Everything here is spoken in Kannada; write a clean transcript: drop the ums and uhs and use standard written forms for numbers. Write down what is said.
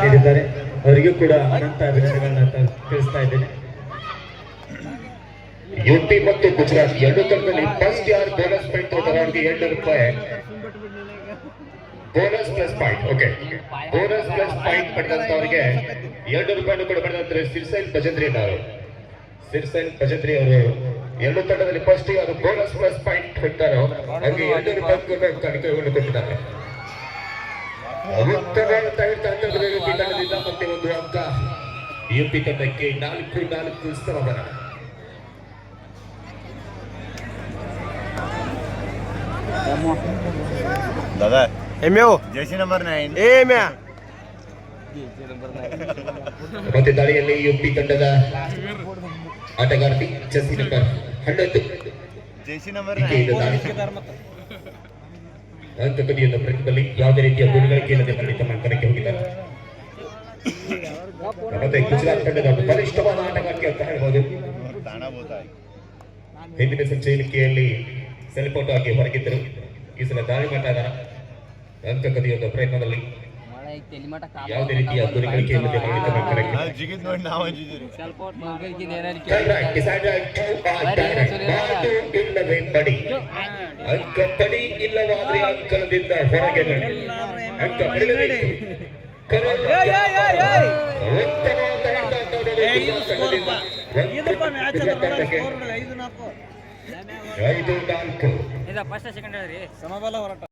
ನೀಡಿದ್ದಾರೆ. ಅವರಿಗೂ ಕೂಡ ಅನಂತ ಅಭಿನಂದನೆಗಳನ್ನ ತಿಳಿಸ್ತಾ ಇದ್ದೇನೆ. ಯುಪಿ ಮತ್ತು ಗುಜರಾತ್ ಎರಡು ತಂಡದಲ್ಲಿ ಫಸ್ಟ್ ಯಾರ್ ಬೋನಸ್ ಪಾಯಿಂಟ್ ತಗೊಂಡವರಿಗೆ 200 ರೂಪಾಯಿ bonus plus point. Okay, bonus plus point ಪಡೆದಂತವರಿಗೆ 200 ರೂಪಾಯಿ ಕೂಡ ಪಡೆದಂತಾರೆ ಸಿರ್ಸೈಲ್ ಭಜಂತ್ರಿ ಅವರು. ಸಿರ್ಸೈಲ್ ಭಜಂತ್ರಿ ಅವರು ಎರಡು ತಂಡದಲ್ಲಿ ಫಸ್ಟ್ ಯಾರು ಬೋನಸ್ ಪ್ಲಸ್ ಪಾಯಿಂಟ್ ಹೊಂದಾರೋ ಅವರಿಗೆ 200 ರೂಪಾಯಿ ಕಾಣಿಕೆಯನ್ನು ಕೊಟ್ಟಿದ್ದಾರೆ. ಉತ್ತಮವಾದಂತಹ ಯುಪಿ ತಂಡದಿಂದ ಮತ್ತೆ ಒಂದು ಅಂಕ ಯುಪಿ ತಂಡಕ್ಕೆ 4-4 ಸಮಾಧಾನ. दादा एमओ जैसी नंबर 9 एम्या ಮತ್ತೆ ದಾಳಿಯಲ್ಲಿ ಯುಪಿ ತಂಡದ ಆಟಗಾರ್ತಿ ಜೆಸಿ ನಂಬರ್ 11 जैसी नंबर ಅಂಕಪಟ್ಟಿಯನ್ನು ಪ್ರತಿಭಲ್ಲಿ ಯಾವುದೇ ರೀತಿಯ ಗುರಿಗಳಿಕೆ ಇಲ್ಲದೆ ಮರಳಿ ತಮ್ಮ ಅಂಕಣಕ್ಕೆ ಹೋಗಿದ್ದಾರೆ. ಮತ್ತೆ ಗುಜರಾತ್ ತಂಡದ ಬಲಿಷ್ಠವಾದ ಆಟಗಾರ್ತಿ ಅಂತ ಹೇಳ್ಬೋದು. ಹಿಂದಿನ ಸಂಚಯನಿಕೆಯಲ್ಲಿ ಸೆಲ್ಫೌಟ್ ಆಗಿ ಹೊರಗಿದ್ದರು. ಈ ಸಲ ದಾಳಿ ಮಾಡ್ತಾ ಇದ್ದಾರೆ. ಅಂಕ ಕದಿಯುವ ಪ್ರಯತ್ನದಲ್ಲಿ ಯಾವುದೇ ರೀತಿಯ ಗುರಿಗಳಿಕೆ ಇಲ್ಲದೆ ಮರಳಿ ತಮ್ಮ ಅಂಕಣಕ್ಕೆ ಇಲ್ಲವೇ ಪಡಿ ಅಂಕ ಪಡಿ ಇಲ್ಲವಾದ್ರೆ ಅಂಕಣದಿಂದ ಹೊರಗೆ ಅಂಕ ಪಡೆಯಬೇಕು. ಉತ್ತಮವಾದ 5-4